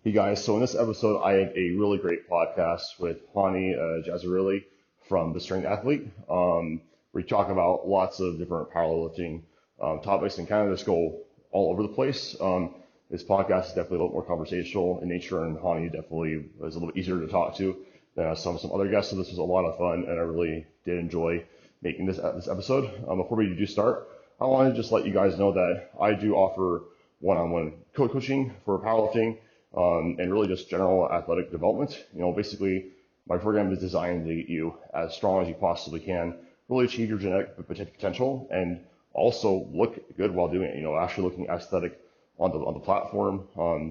Hey guys, so in this episode, I have a really great podcast with Hani Jazayrli from The Strength Athlete. We talk about lots of different powerlifting topics and kind of just go all over the place. This podcast is definitely a little more conversational in nature, and Hani definitely was a little easier to talk to than some other guests. So this was a lot of fun, and I really did enjoy making this episode. Before we do start, I want to just let you guys know that I do offer one-on-one coaching for powerlifting and really just general athletic development. Basically, my program is designed to get you as strong as you possibly can, really achieve your genetic potential, and also look good while doing it. Actually looking aesthetic on the platform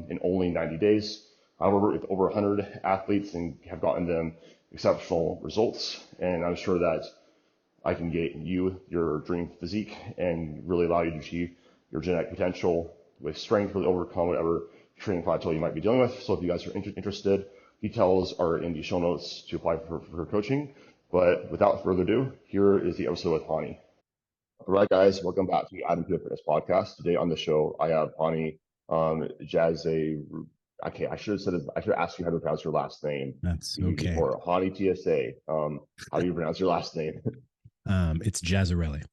in only 90 days. I've worked with over 100 athletes and have gotten them exceptional results, and I'm sure that I can get you your dream physique and really allow you to achieve your genetic potential with strength, really overcome whatever training plateau you might be dealing with. So if you guys are interested, details are in the show notes to apply for coaching. But without further ado, here is the episode with Hani. All right, guys, welcome back to the Adam Pure Fitness podcast. Today on the show, I have Hani Jazze. Okay, I should have said it, I should ask you how to pronounce your last name That's okay. before. Hani TSA. How do you pronounce your last name? It's Jazzarelli.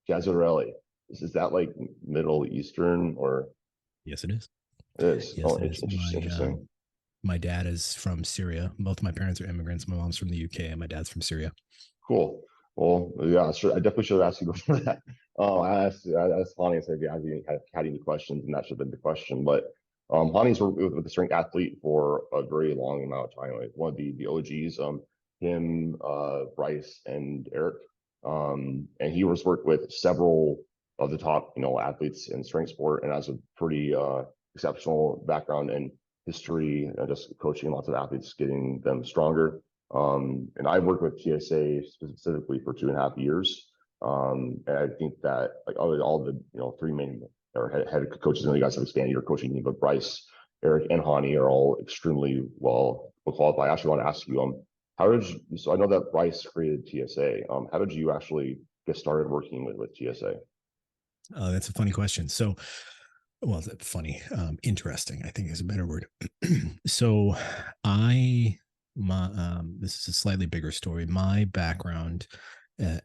Jazayrli. Is that like Middle Eastern or Yes, it is. it is? Yes, Oh, it is. interesting. My dad is from Syria. Both my parents are immigrants. My mom's from the UK, and my dad's from Syria. Cool. Well, yeah, sure. I definitely should have asked you before that. I asked Hani and said, yeah, have you had any questions? And that should have been the question. But Hani's worked with the strength athlete for a very long amount of time. Like one of the OGs, him, Bryce, and Eric. And he was worked with several of the top, athletes in strength sport and has a pretty exceptional background in history, just coaching lots of athletes, getting them stronger. And I worked with TSA specifically for 2.5 years. And I think that like all the three main or head coaches, I know you guys have expanded your coaching team, but Bryce, Eric, and Hani are all extremely well qualified. I actually want to ask you, how did you, so I know that Bryce created TSA. How did you actually get started working with TSA? That's a funny question. So, well, funny, interesting, I think is a better word. So, I, this is a slightly bigger story. My background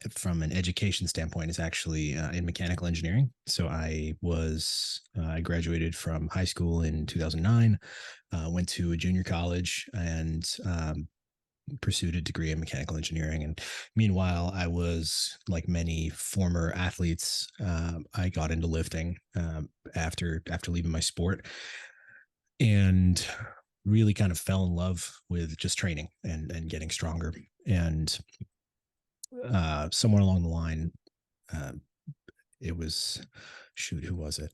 from an education standpoint is actually in mechanical engineering. So I graduated from high school in 2009, went to a junior college and pursued a degree in mechanical engineering. And meanwhile, I was like many former athletes. I got into lifting after leaving my sport, and really kind of fell in love with just training and getting stronger. And somewhere along the line, uh, it was shoot, who was it?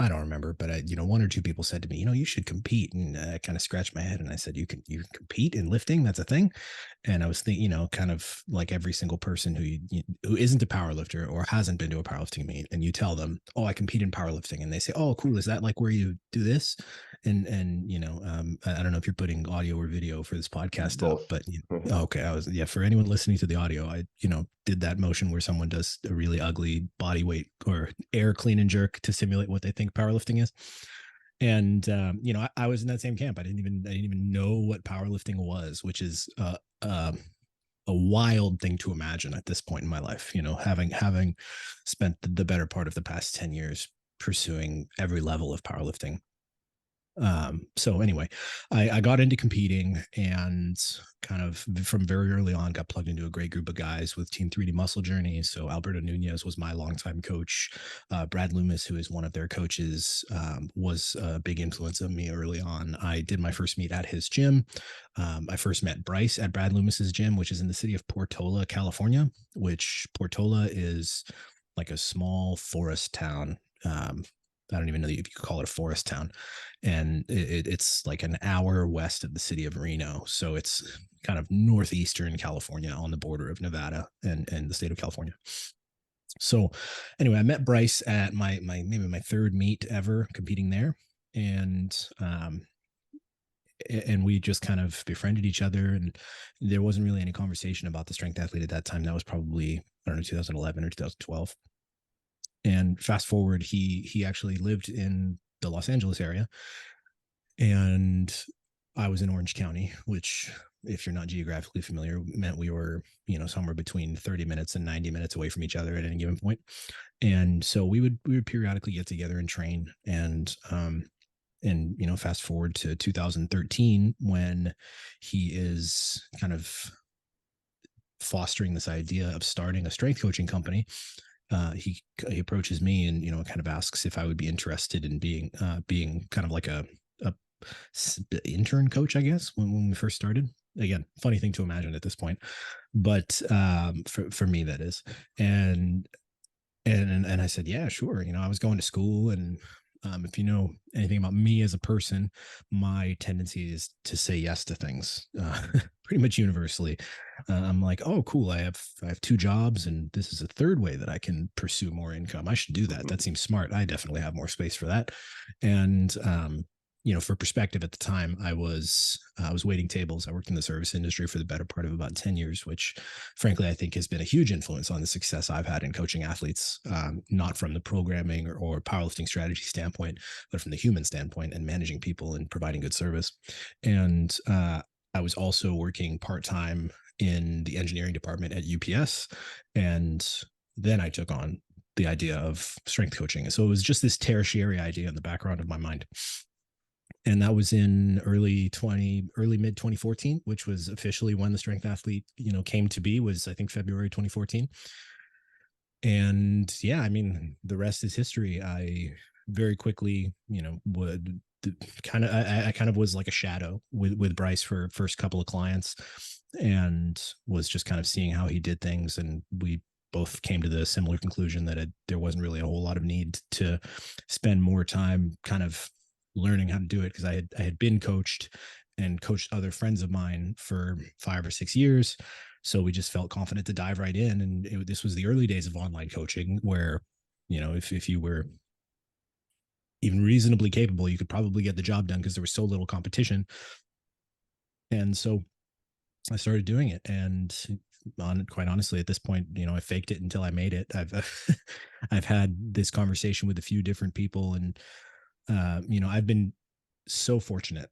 I don't remember, but one or two people said to me, you should compete, and I kind of scratched my head, and I said, you can compete in lifting? That's a thing. And I was thinking, kind of like every single person who isn't a powerlifter or hasn't been to a powerlifting meet, and you tell them, oh, I compete in powerlifting, and they say, oh, cool, is that like where you do this? And I don't know if you're putting audio or video for this podcast up, Both. but okay, for anyone listening to the audio, I did that motion where someone does a really ugly body weight or air clean and jerk to simulate what they think powerlifting is. And I was in that same camp. I didn't even know what powerlifting was, which is a wild thing to imagine at this point in my life. Having spent the better part of the past 10 years pursuing every level of powerlifting. So anyway, I got into competing and kind of from very early on got plugged into a great group of guys with Team 3D Muscle Journey. So Alberto Nunez was my longtime coach. Brad Loomis, who is one of their coaches, was a big influence on me early on. I did my first meet at his gym. I first met Bryce at Brad Loomis's gym, which is in the city of Portola, California, which Portola is like a small forest town. I don't even know if you could call it a forest town. And it's like an hour west of the city of Reno. So it's kind of northeastern California on the border of Nevada and the state of California. So anyway, I met Bryce at maybe my third meet ever competing there. And we just kind of befriended each other, and there wasn't really any conversation about the strength athlete at that time. That was probably, I don't know, 2011 or 2012. And fast forward, he actually lived in the Los Angeles area, And I was in Orange County, which, if you're not geographically familiar, meant we were, somewhere between 30 minutes and 90 minutes away from each other at any given point. And so we would periodically get together and train. And fast forward to 2013, when he is kind of fostering this idea of starting a strength coaching company. He approaches me and kind of asks if I would be interested in being kind of like a intern coach, I guess, when we first started. Again, funny thing to imagine at this point, but for me that is. And I said, yeah, sure. I was going to school, and if you know anything about me as a person, my tendency is to say yes to things pretty much universally. I'm like, oh, cool. I have two jobs, and this is a third way that I can pursue more income. I should do that. That seems smart. I definitely have more space for that. And for perspective, at the time, I was waiting tables. I worked in the service industry for the better part of about 10 years, which frankly I think has been a huge influence on the success I've had in coaching athletes, not from the programming or powerlifting strategy standpoint, but from the human standpoint and managing people and providing good service. And I was also working part-time in the engineering department at UPS, and then I took on the idea of strength coaching. So it was just this tertiary idea in the background of my mind. And that was in early mid 2014, which was officially when the strength athlete came to be, was I think February 2014. And yeah, I mean, the rest is history. I very quickly would kind of I kind of was like a shadow with Bryce for first couple of clients, and was just kind of seeing how he did things. And we both came to the similar conclusion that there wasn't really a whole lot of need to spend more time kind of learning how to do it, because I had been coached and coached other friends of mine for 5 or 6 years. So we just felt confident to dive right in. And this was the early days of online coaching, where, if you were even reasonably capable, you could probably get the job done because there was so little competition. And so I started doing it. And quite honestly, at this point, I faked it until I made it. I've had this conversation with a few different people, and I've been so fortunate.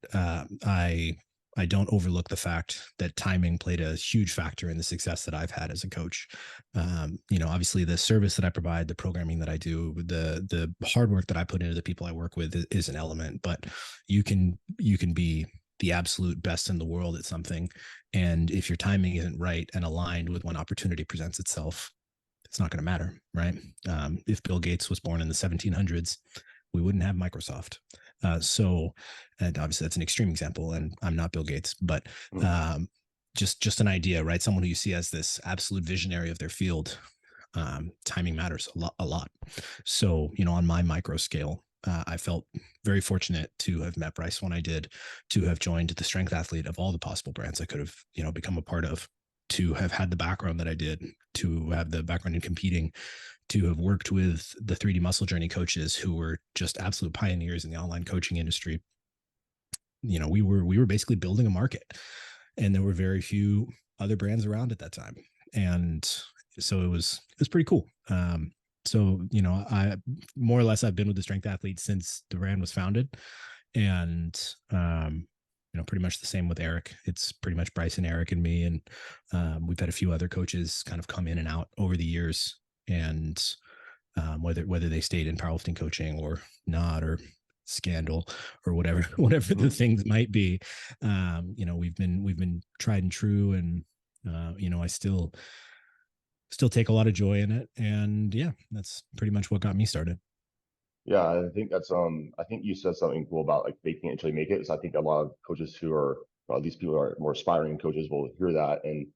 I don't overlook the fact that timing played a huge factor in the success that I've had as a coach. Obviously the service that I provide, the programming that I do, the hard work that I put into the people I work with is an element, but you can be the absolute best in the world at something. And if your timing isn't right and aligned with when opportunity presents itself, it's not going to matter, right? If Bill Gates was born in the 1700s, we wouldn't have Microsoft. And obviously that's an extreme example, and I'm not Bill Gates, but just an idea, right? Someone who you see as this absolute visionary of their field, timing matters a lot. So, on my micro scale, I felt very fortunate to have met Bryce when I did, to have joined the strength athlete of all the possible brands I could have, become a part of, to have had the background that I did, to have the background in competing, to have worked with the 3D Muscle Journey coaches who were just absolute pioneers in the online coaching industry. We were basically building a market, and there were very few other brands around at that time. And so it was pretty cool. So, I more or less, I've been with the strength athlete since the brand was founded. And, pretty much the same with Eric. It's pretty much Bryce and Eric and me. And we've had a few other coaches kind of come in and out over the years. And whether they stayed in powerlifting coaching or not, or scandal or whatever the things might be, we've been tried and true. And I still take a lot of joy in it. And yeah, that's pretty much what got me started. Yeah, I think that's I think you said something cool about like faking it until you make it. So I think a lot of coaches who are, well, at least people who are more aspiring coaches, will hear that and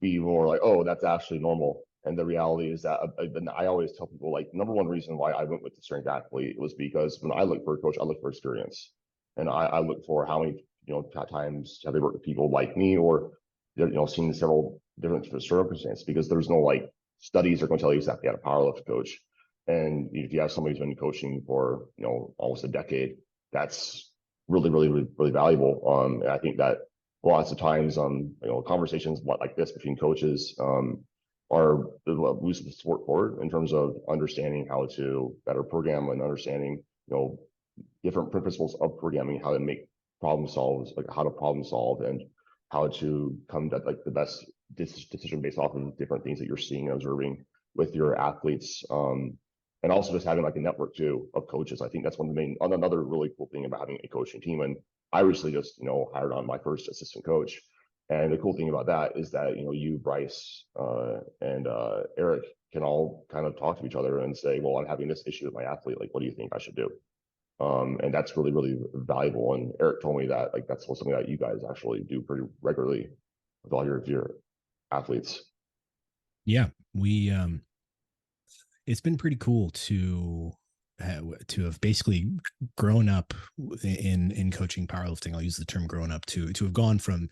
be more like, oh, that's actually normal. And the reality is that I always tell people, like, number one reason why I went with the strength athlete was because when I look for a coach, I look for experience, and I look for how many times have they worked with people like me, or seen several different circumstances, because there's no like studies are going to tell you exactly how to powerlift coach. And if you have somebody who's been coaching for, almost a decade, that's really, really, really, really valuable. And I think that lots of times, conversations like this between coaches, are losing the support forward in terms of understanding how to better program, and understanding, different principles of programming, how to make problem solve, like how to problem solve and how to come to like the best decision based off of different things that you're seeing and observing with your athletes. And also just having like a network too of coaches. I think that's one of the main, another really cool thing about having a coaching team. And I recently just, hired on my first assistant coach. And the cool thing about that is that, you, Bryce, and Eric can all kind of talk to each other and say, well, I'm having this issue with my athlete. Like, what do you think I should do? And that's really, really valuable. And Eric told me that like that's something that you guys actually do pretty regularly with all your athletes. Yeah, we it's been pretty cool to have basically grown up in coaching powerlifting. I'll use the term grown up to have gone from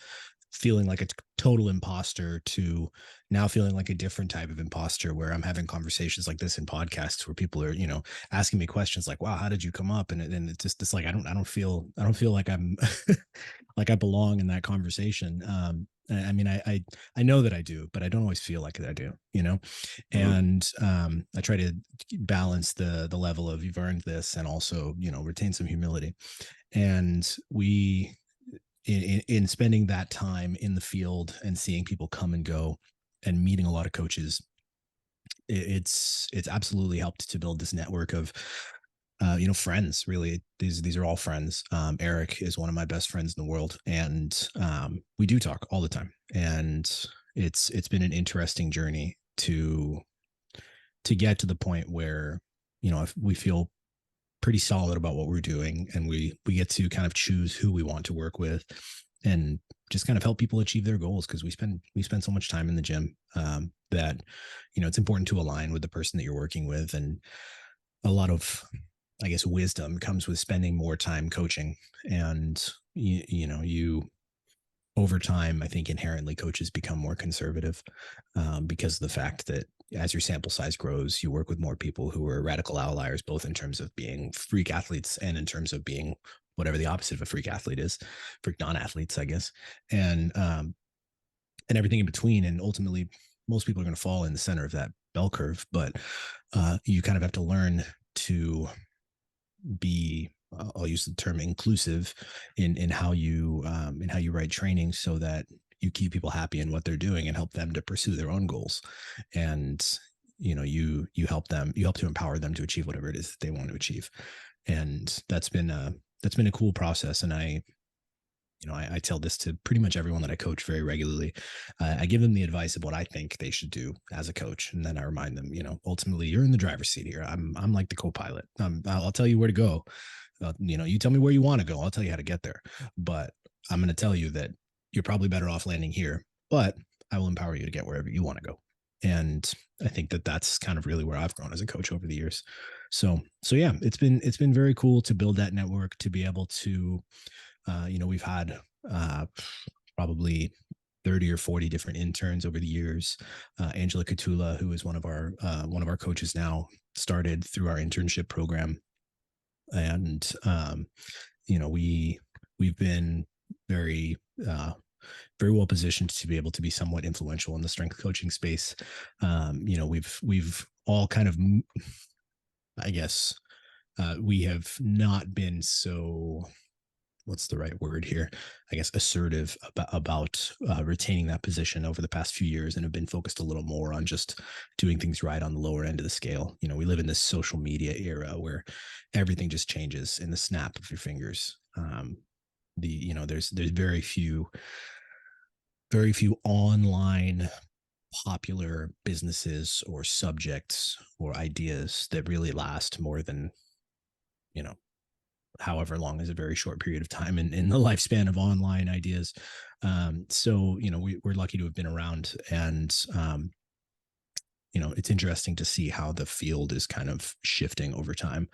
feeling like a total imposter to now feeling like a different type of imposter, where I'm having conversations like this in podcasts where people are, asking me questions like, wow, how did you come up? And it's just, it's like, I don't feel like I'm like I belong in that conversation. I mean, I know that I do, but I don't always feel like I do, Mm-hmm. and I try to balance the level of you've earned this and also, retain some humility. And we, in spending that time in the field and seeing people come and go and meeting a lot of coaches, it's absolutely helped to build this network of friends. Really, these are all friends. Eric is one of my best friends in the world, and we do talk all the time. And it's been an interesting journey to get to the point where, if we feel pretty solid about what we're doing, and we get to kind of choose who we want to work with and just kind of help people achieve their goals, because we spend so much time in the gym, that it's important to align with the person that you're working with. And a lot of, I guess, wisdom comes with spending more time coaching. And you over time, I think inherently coaches become more conservative, because of the fact that as your sample size grows, you work with more people who are radical outliers, both in terms of being freak athletes and in terms of being whatever the opposite of a freak athlete is, freak non-athletes, I guess, and everything in between. And ultimately, most people are going to fall in the center of that bell curve, but you kind of have to learn to be, I'll use the term inclusive in how you write training, so that you keep people happy in what they're doing and help them to pursue their own goals. And you help to empower them to achieve whatever it is that they want to achieve. And that's been a cool process. And I tell this to pretty much everyone that I coach very regularly. I give them the advice of what I think they should do as a coach, and then I remind them, ultimately, you're in the driver's seat here. I'm like the co-pilot. I'll tell you where to go. You tell me where you want to go. I'll tell you how to get there. But I'm going to tell you that you're probably better off landing here. But I will empower you to get wherever you want to go. And I think that that's kind of really where I've grown as a coach over the years. So yeah, it's been very cool to build that network, to be able to we've had probably 30 or 40 different interns over the years. Angela Katula, who is one of our coaches now, started through our internship program. And we've been very very well positioned to be able to be somewhat influential in the strength coaching space. We've all kind of, I guess, we have not been so, what's the right word here? I guess assertive about retaining that position over the past few years, and have been focused a little more on just doing things right on the lower end of the scale. We live in this social media era where everything just changes in the snap of your fingers. There's very few online popular businesses or subjects or ideas that really last more than, you know however long is a very short period of time in the lifespan of online ideas. So we're lucky to have been around. And it's interesting to see how the field is kind of shifting over time.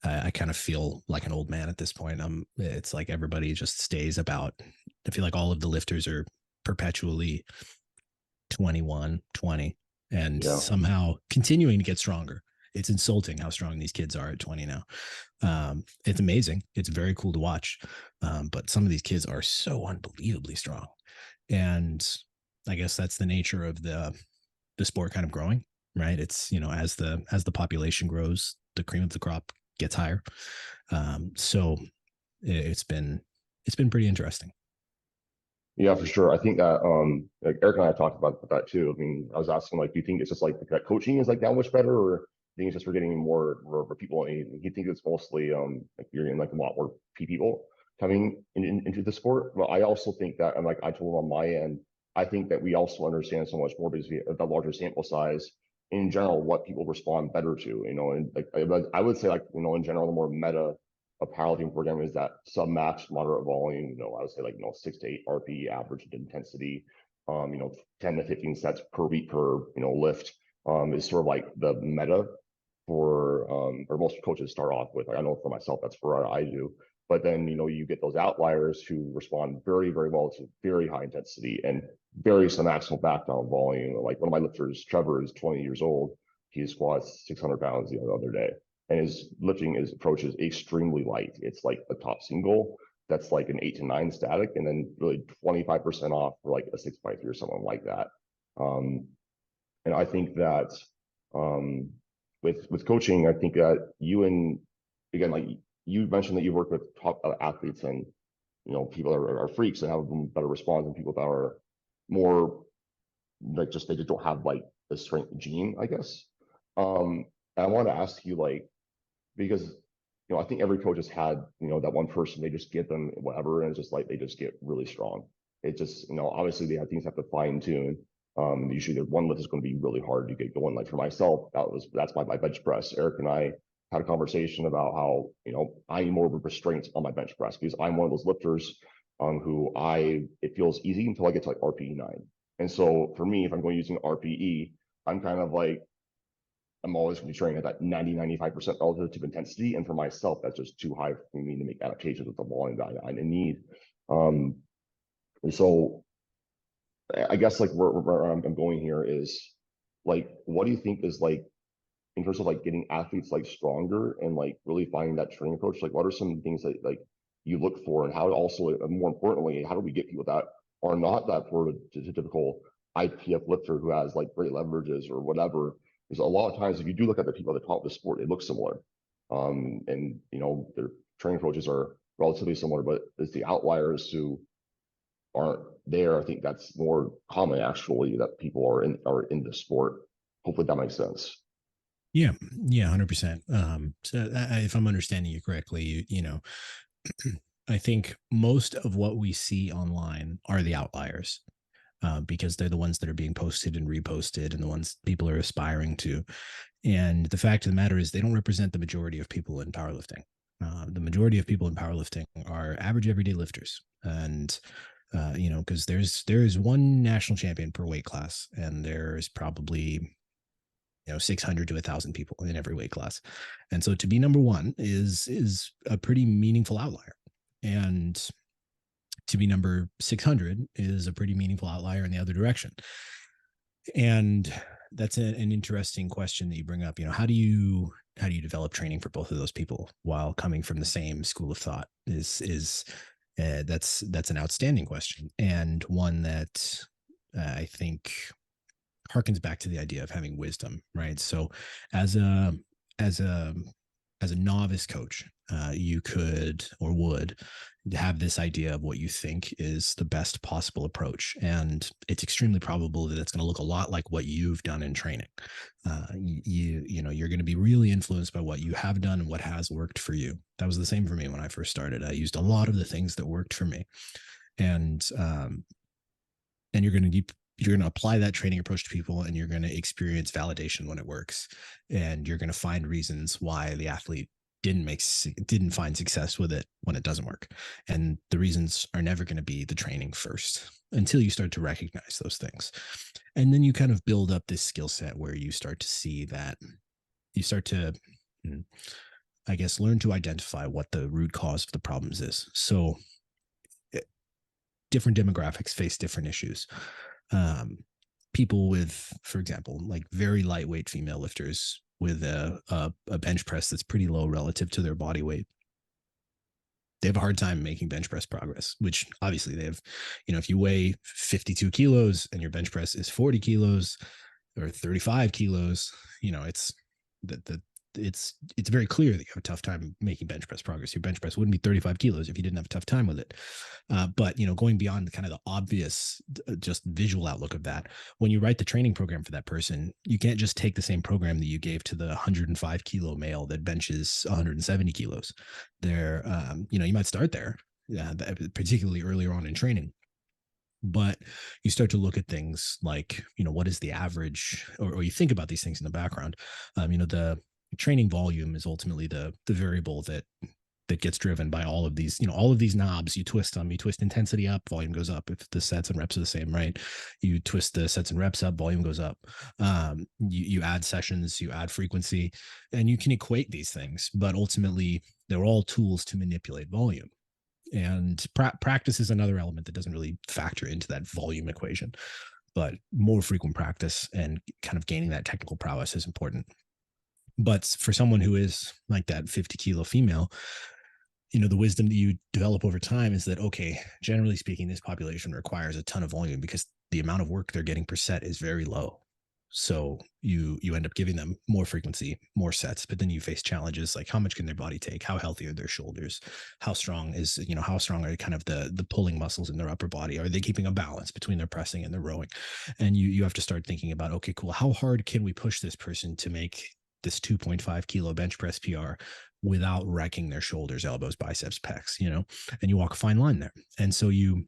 I kind of feel like an old man at this point. It's like everybody just stays about, I feel like all of the lifters are perpetually 21, 20, and Yeah. somehow continuing to get stronger. It's insulting how strong these kids are at 20 now. It's amazing. It's very cool to watch. But some of these kids are so unbelievably strong. And I guess that's the nature of the sport kind of growing, right? It's, as the population grows, the cream of the crop gets higher. So it's been pretty interesting. Yeah, for sure. I think that like Eric and I talked about that too. I mean, I was asking like, do you think it's just like that coaching is like that much better, or do you think it's just we're getting more people? And you think it's mostly like you're getting like a lot more people coming into the sport. Well, I also think that, and like I told him on my end, I think that we also understand so much more because we have the larger sample size in general what people respond better to. You know, and like I would say like in general the more meta a powerlifting program is that sub-max moderate volume, I would say like, 6 to 8 RPE average intensity, 10 to 15 sets per week per, lift, is sort of like the meta for, or most coaches start off with. Like, I know for myself, that's for what I do. But then, you get those outliers who respond very, very well to very high intensity and very submaximal back down volume. Like one of my lifters, Trevor, is 20 years old. He squats 600 pounds the other day, and his lifting his approach is extremely light. It's like a top single that's like an 8 to 9 static, and then really 25% off for like a 6x3 or something like that. And I think that with coaching, I think that you and again, like you mentioned that you work with top athletes, and people are freaks and have better response than people that are more like they just don't have like the strength gene, I guess. And I want to ask you like, because I think every coach has had that one person, they just give them whatever, and it's just like they just get really strong. It just obviously they have things have to fine tune. Usually the one lift is going to be really hard to get going. Like for myself, that's my bench press. Eric and I had a conversation about how I need more of a restraint on my bench press because I'm one of those lifters who it feels easy until I get to like RPE 9. And so for me, if I'm going using RPE, I'm kind of like I'm always going to be training at that 95% relative intensity. And for myself, that's just too high for me to make adaptations with the volume that I need. And so I guess like where I'm going here is like, what do you think is like, in terms of like getting athletes like stronger and like really finding that training approach? Like, what are some things that like you look for, and how also, more importantly, how do we get people that are not that typical IPF lifter who has like great leverages or whatever? Because a lot of times, if you do look at the people at the top of the sport, it looks similar, and their training approaches are relatively similar, but it's the outliers who aren't there. I think that's more common actually, that people are in the sport. Hopefully that makes sense. Yeah, yeah, 100%. So if I'm understanding you correctly, I think most of what we see online are the outliers, because they're the ones that are being posted and reposted and the ones people are aspiring to. And the fact of the matter is, they don't represent the majority of people in powerlifting. The majority of people in powerlifting are average everyday lifters. And because there's one national champion per weight class, and there's probably 600 to 1,000 people in every weight class. And so to be number one is a pretty meaningful outlier. And to be number 600 is a pretty meaningful outlier in the other direction. And that's an interesting question that you bring up. How do you develop training for both of those people while coming from the same school of thought? That's an outstanding question, and one that I think harkens back to the idea of having wisdom, right? So as a as a as a novice coach, you could or would have this idea of what you think is the best possible approach, and it's extremely probable that it's going to look a lot like what you've done in training. You're going to be really influenced by what you have done and what has worked for you. That was the same for me when I first started. I used a lot of the things that worked for me, and you're going to apply that training approach to people, and you're going to experience validation when it works, and you're going to find reasons why the athlete didn't find success with it when it doesn't work. And the reasons are never going to be the training first until you start to recognize those things. And then you kind of build up this skill set where you start to see that you start to, I guess, learn to identify what the root cause of the problems is. So different demographics face different issues. People with, for example, like very lightweight female lifters with a bench press that's pretty low relative to their body weight, they have a hard time making bench press progress, which obviously they have. If you weigh 52 kilos and your bench press is 40 kilos or 35 kilos, it's it's very clear that you have a tough time making bench press progress. Your bench press wouldn't be 35 kilos if you didn't have a tough time with it. But going beyond the kind of the obvious, just visual outlook of that, when you write the training program for that person, you can't just take the same program that you gave to the 105 kilo male that benches 170 kilos. There, you might start there, yeah, particularly earlier on in training. But you start to look at things like, what is the average, or you think about these things in the background. The training volume is ultimately the variable that gets driven by all of these, all of these knobs. You twist them, you twist intensity up, volume goes up. If the sets and reps are the same, right? You twist the sets and reps up, volume goes up. You add sessions, you add frequency, and you can equate these things, but ultimately they're all tools to manipulate volume. And practice is another element that doesn't really factor into that volume equation, but more frequent practice and kind of gaining that technical prowess is important. But for someone who is like that 50 kilo female, the wisdom that you develop over time is that, okay, generally speaking, this population requires a ton of volume because the amount of work they're getting per set is very low. So you end up giving them more frequency, more sets, but then you face challenges like how much can their body take, how healthy are their shoulders, how strong are kind of the pulling muscles in their upper body, are they keeping a balance between their pressing and their rowing? And you have to start thinking about, okay, cool, how hard can we push this person to make this 2.5 kilo bench press PR without wrecking their shoulders, elbows, biceps, pecs, and you walk a fine line there. And so you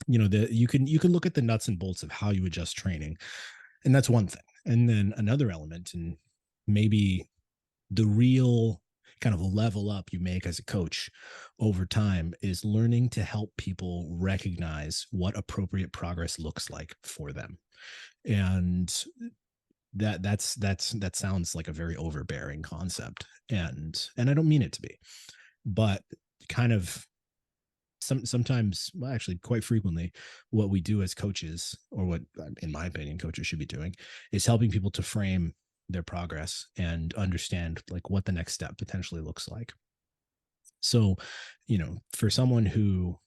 can look at the nuts and bolts of how you adjust training. And that's one thing. And then another element, and maybe the real kind of level up you make as a coach over time, is learning to help people recognize what appropriate progress looks like for them. And that sounds like a very overbearing concept. And I don't mean it to be, but kind of sometimes, well, actually quite frequently, what we do as coaches, or what in my opinion coaches should be doing, is helping people to frame their progress and understand like what the next step potentially looks like. So, for someone who,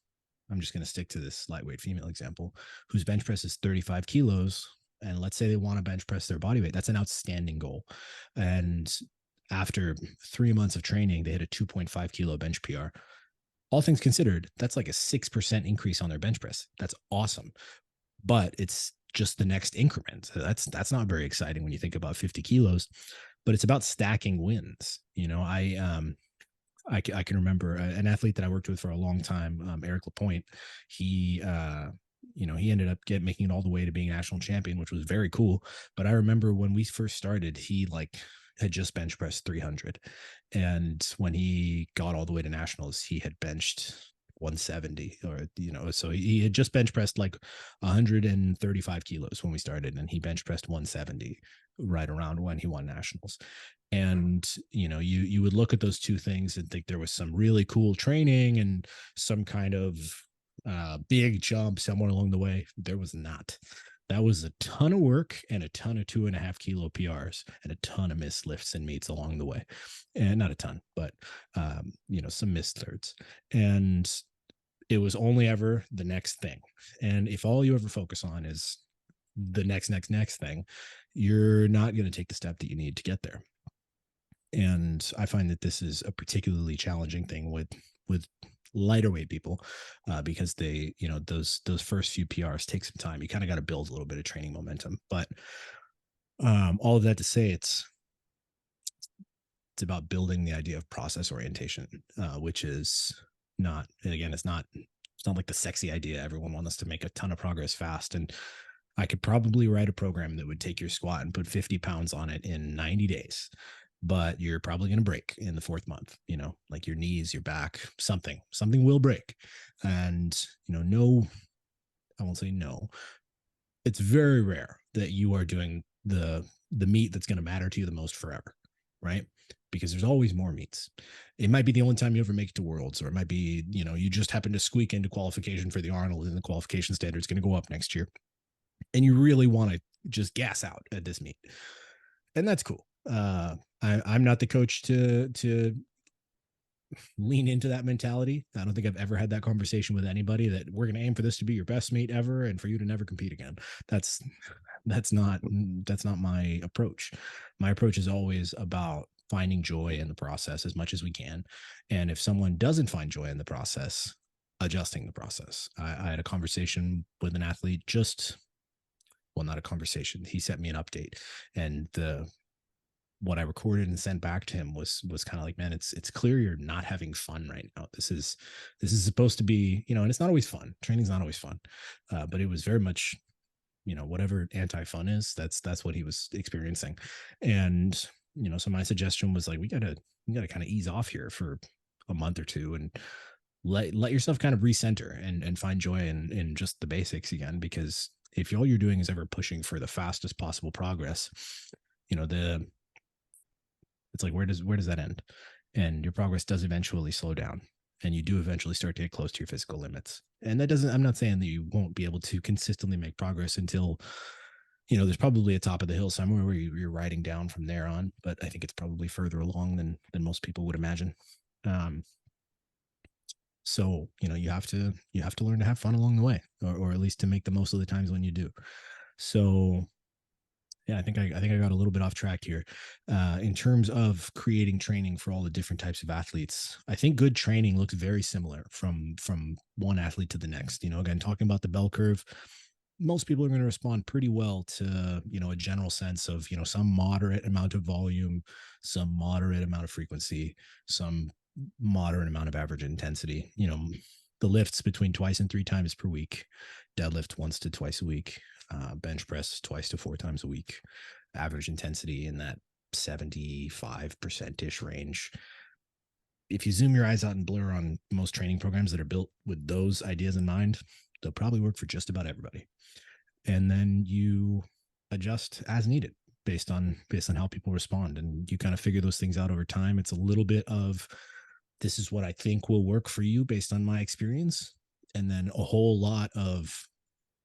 I'm just going to stick to this lightweight female example, whose bench press is 35 kilos, and let's say they want to bench press their body weight, that's an outstanding goal. And after 3 months of training, they hit a 2.5 kilo bench PR. All things considered, that's like a 6% increase on their bench press. That's awesome. But it's just the next increment. So that's not very exciting when you think about 50 kilos, but it's about stacking wins. I can remember an athlete that I worked with for a long time, Eric Lapointe. He ended up making it all the way to being national champion, which was very cool. But I remember when we first started, he had just bench pressed 300. And when he got all the way to nationals, he had benched 170, or, so he had just bench pressed like 135 kilos when we started, and he bench pressed 170 right around when he won nationals. And, you would look at those two things and think there was some really cool training and some kind of big jump somewhere along the way. There was not. That was a ton of work and a ton of 2.5 kilo PRs and a ton of missed lifts and meets along the way. And not a ton, but, some missed thirds. And it was only ever the next thing. And if all you ever focus on is the next thing, you're not going to take the step that you need to get there. And I find that this is a particularly challenging thing with lighter weight people, because they, those first few PRs take some time. You kind of got to build a little bit of training momentum. But all of that to say, it's about building the idea of process orientation, which is not, and again, it's not like the sexy idea. Everyone wants us to make a ton of progress fast. And I could probably write a program that would take your squat and put 50 pounds on it in 90 days. But you're probably going to break in the 4th month, like your knees, your back, something will break. And, no, I won't say no. It's very rare that you are doing the meet that's going to matter to you the most forever, right? Because there's always more meets. It might be the only time you ever make it to Worlds, or it might be, you just happen to squeak into qualification for the Arnold, and the qualification standard is going to go up next year. And you really want to just gas out at this meet. And that's cool. I'm not the coach to lean into that mentality. I don't think I've ever had that conversation with anybody that we're going to aim for this to be your best meet ever and for you to never compete again. That's not my approach. My approach is always about finding joy in the process as much as we can. And if someone doesn't find joy in the process, adjusting the process. I had a conversation with an athlete not a conversation. He sent me an update, and what I recorded and sent back to him was kind of like, man, it's clear you're not having fun right now. This is supposed to be, and it's not always fun. Training's not always fun, but it was very much, whatever anti-fun is, that's what he was experiencing. And so my suggestion was like, we gotta kind of ease off here for a month or two and let yourself kind of recenter and find joy in just the basics again. Because if all you're doing is ever pushing for the fastest possible progress, it's like, where does that end? And your progress does eventually slow down, and you do eventually start to get close to your physical limits. And that doesn't, I'm not saying that you won't be able to consistently make progress until, there's probably a top of the hill somewhere where you're riding down from there on, but I think it's probably further along than most people would imagine. So, you have to learn to have fun along the way, or at least to make the most of the times when you do. So yeah, I think I got a little bit off track here. In terms of creating training for all the different types of athletes, I think good training looks very similar from one athlete to the next. Again, talking about the bell curve, most people are going to respond pretty well to, a general sense of, some moderate amount of volume, some moderate amount of frequency, some moderate amount of average intensity. The lifts between 2 and 3 times per week, deadlift 1 to 2 a week, bench press 2 to 4 times a week, average intensity in that 75% range. If you zoom your eyes out and blur on most training programs that are built with those ideas in mind, they'll probably work for just about everybody. And then you adjust as needed based on how people respond, and you kind of figure those things out over time. It's a little bit of, this is what I think will work for you based on my experience, and then a whole lot of,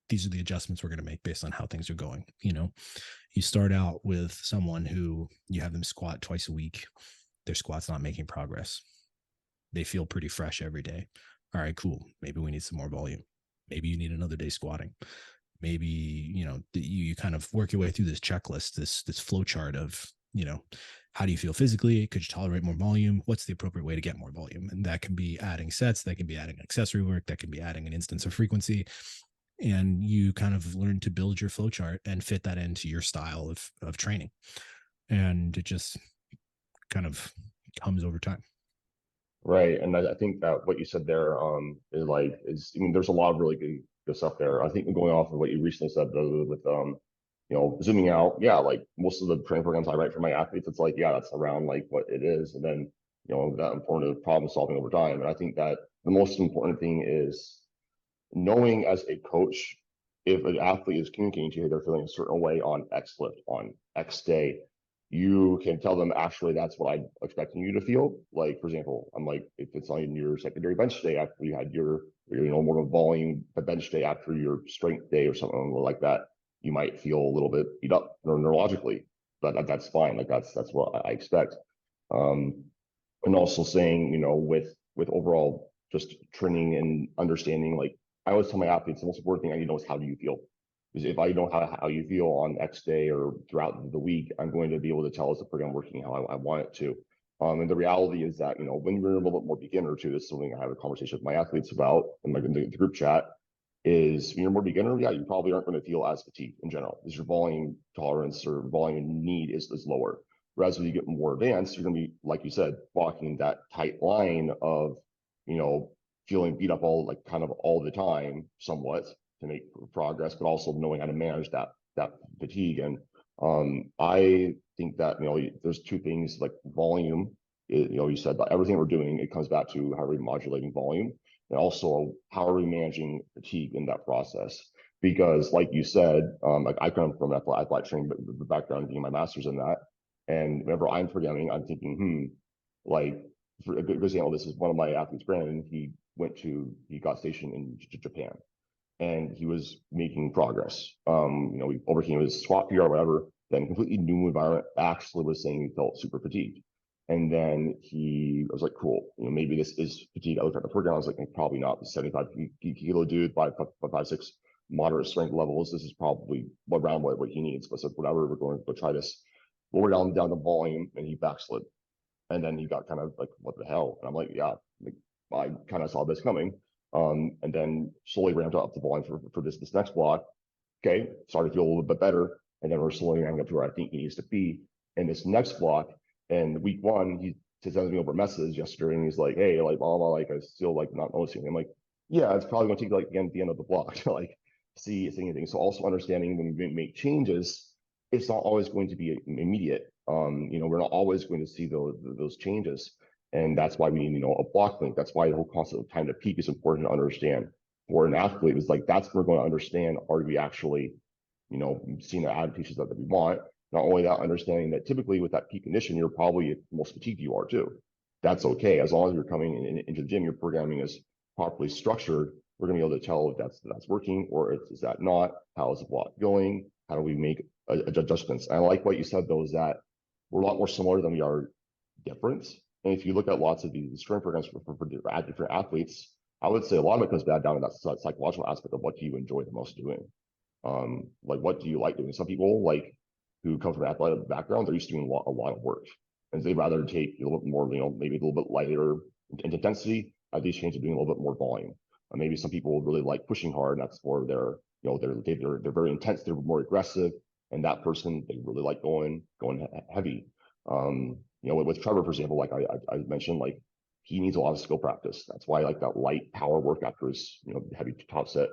these are the adjustments we're going to make based on how things are going. You start out with someone who you have them squat 2 a week. Their squat's not making progress. They feel pretty fresh every day. All right, cool. Maybe we need some more volume. Maybe you need another day squatting. Maybe, you kind of work your way through this checklist, this flow chart of, how do you feel physically? Could you tolerate more volume? What's the appropriate way to get more volume? And that can be adding sets, that can be adding accessory work, that can be adding an instance of frequency. And you kind of learn to build your flow chart and fit that into your style of training. And it just kind of comes over time. Right. And I think that what you said there there's a lot of really good stuff there. I think going off of what you recently said though, with zooming out, yeah, like most of the training programs I write for my athletes, it's like, yeah, that's around like what it is. And then, that important problem solving over time. And I think that the most important thing is knowing as a coach, if an athlete is communicating to you, they're feeling a certain way on X lift, on X day, you can tell them, actually, that's what I'm expecting you to feel. Like, for example, I'm like, if it's on your secondary bench day after you had your more of a volume bench day after your strength day or something like that, you might feel a little bit beat up neurologically, but that's fine. Like that's what I expect. And also saying, with overall just training and understanding, like I always tell my athletes, the most important thing I need to know is how do you feel? Because if I know how you feel on X day or throughout the week, I'm going to be able to tell us the program working how I want it to. And the reality is that, when you're a little bit more beginner too, this is something I have a conversation with my athletes about in the group chat, is when you're more beginner, yeah, you probably aren't going to feel as fatigued in general because your volume tolerance or volume need is lower. Whereas when you get more advanced, you're going to be, like you said, walking that tight line of, feeling beat up all the time, somewhat to make progress, but also knowing how to manage that fatigue. And I think that there's two things like volume. You said that everything we're doing, it comes back to how we're modulating volume, and also how are we managing fatigue in that process. Because, like you said, like I come from athletic training, but the background being my master's in that. And whenever I'm programming, I'm thinking, like, for a good example, this is one of my athletes, Brandon. He got stationed in Japan, and he was making progress. We overcame his squat PR or whatever, then completely new environment, actually was saying he felt super fatigued. And then I was like, cool, maybe this is fatigue. I looked at the program, I was like, probably not. The 75 kilo dude, 5'6", moderate strength levels. This is probably around what he needs. But I said, whatever, we're going to go try this. lower down the volume, and he backslid. And then he got kind of like, what the hell? And I'm like, yeah, like, I kind of saw this coming. And then slowly ramped up the volume for this next block. Okay, started to feel a little bit better. And then we're slowly ramping up to where I think he needs to be in this next block. And week one, he sends me over a message yesterday, and he's like, hey, like, blah, blah, like, I still like not noticing. I'm like, yeah, it's probably going to take like again at the end of the block to like see anything. So also understanding when we make changes, it's not always going to be immediate. We're not always going to see those changes. And that's why we need, a block link. That's why the whole concept of time to peak is important to understand. For an athlete, it's like that's when we're going to understand, are we actually, seeing the adaptations that we want? Not only that, understanding that typically with that peak condition, you're probably the most fatigued you are too. That's okay. As long as you're coming into the gym, your programming is properly structured. We're going to be able to tell if that's working or is that not. How is the block going? How do we make adjustments? And I like what you said though, is that we're a lot more similar than we are different. And if you look at lots of these strength programs for different athletes, I would say a lot of it comes back down to that psychological aspect of what do you enjoy the most doing. Like what do you like doing? Some people like who come from athletic backgrounds are used to doing a lot of work, and they'd rather take a little bit more, maybe a little bit lighter in intensity at these changes, doing a little bit more volume. Maybe some people really like pushing hard, and that's more their, they're very intense, they're more aggressive, and that person they really like going heavy. With Trevor, for example, like I mentioned, like he needs a lot of skill practice. That's why like that light power work after his heavy top set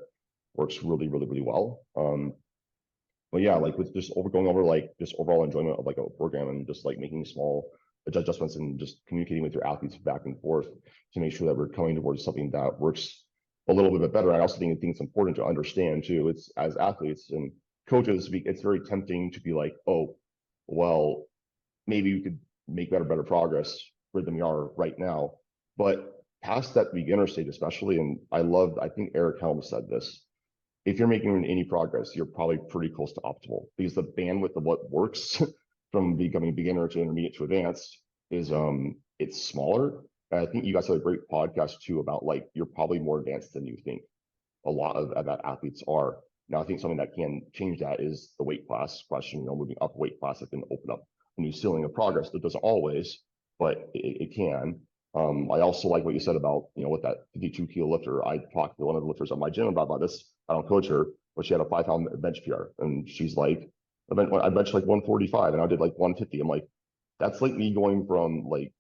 works really, really, really well. But yeah, like with just going over like just overall enjoyment of like a program and just like making small adjustments and just communicating with your athletes back and forth to make sure that we're coming towards something that works a little bit better. I also think it's important to understand too. It's as athletes and coaches, it's very tempting to be like, oh, well, maybe we could make better progress than we are right now. But past that beginner stage, especially, and I think Eric Helms said this, if you're making any progress, you're probably pretty close to optimal because the bandwidth of what works from becoming beginner to intermediate to advanced is it's smaller. And I think you guys have a great podcast too about like you're probably more advanced than you think. A lot of that athletes are. Now I think something that can change that is the weight class question. Moving up weight class that can open up a new ceiling of progress. That doesn't always, but it can. I also like what you said about, with that 52 kilo lifter. I talked to one of the lifters at my gym about this. I don't coach her, but she had a 5 pound bench PR. And she's like, I benched like 145 and I did like 150. I'm like, that's like me going from like,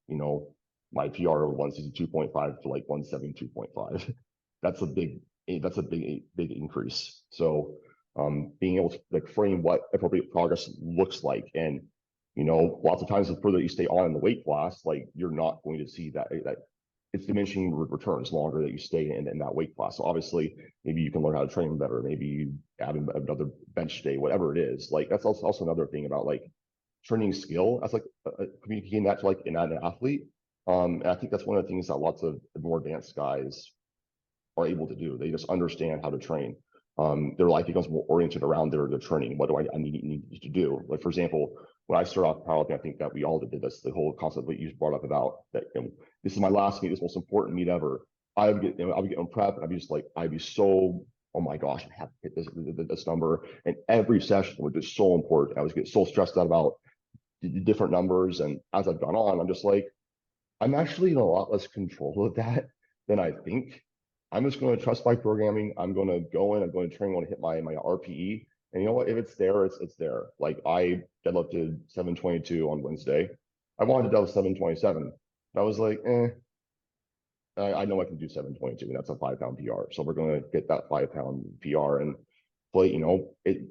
my PR of 162.5 to like 172.5. That's a big increase. So being able to like frame what appropriate progress looks like, and lots of times the further you stay on in the weight class, like you're not going to see that it's diminishing returns longer that you stay in that weight class. So obviously, maybe you can learn how to train better. Maybe you add another bench day, whatever it is. Like that's also another thing about like training skill as like communicating that to like an athlete. And I think that's one of the things that lots of more advanced guys are able to do. They just understand how to train. Their life becomes more oriented around their training. What do I need to do? Like for example, when I started off powerlifting, I think that we all did this. The whole concept that you brought up about that this is my last meet, this most important meet ever. I would get I would get on prep, and I'd be just like I'd be so, oh my gosh, I have to hit this number, and every session was just so important. I was getting so stressed out about the different numbers, and as I've gone on, I'm just like I'm actually in a lot less control of that than I think. I'm just going to trust my programming. I'm going to go in. I'm going to train. I want to hit my RPE. And you know what? If it's there, it's there. Like I deadlifted 722 on Wednesday. I wanted to deadlift 727. But I was like, I know I can do 722, and that's a 5 pound PR. So we're going to get that 5 pound PR and play.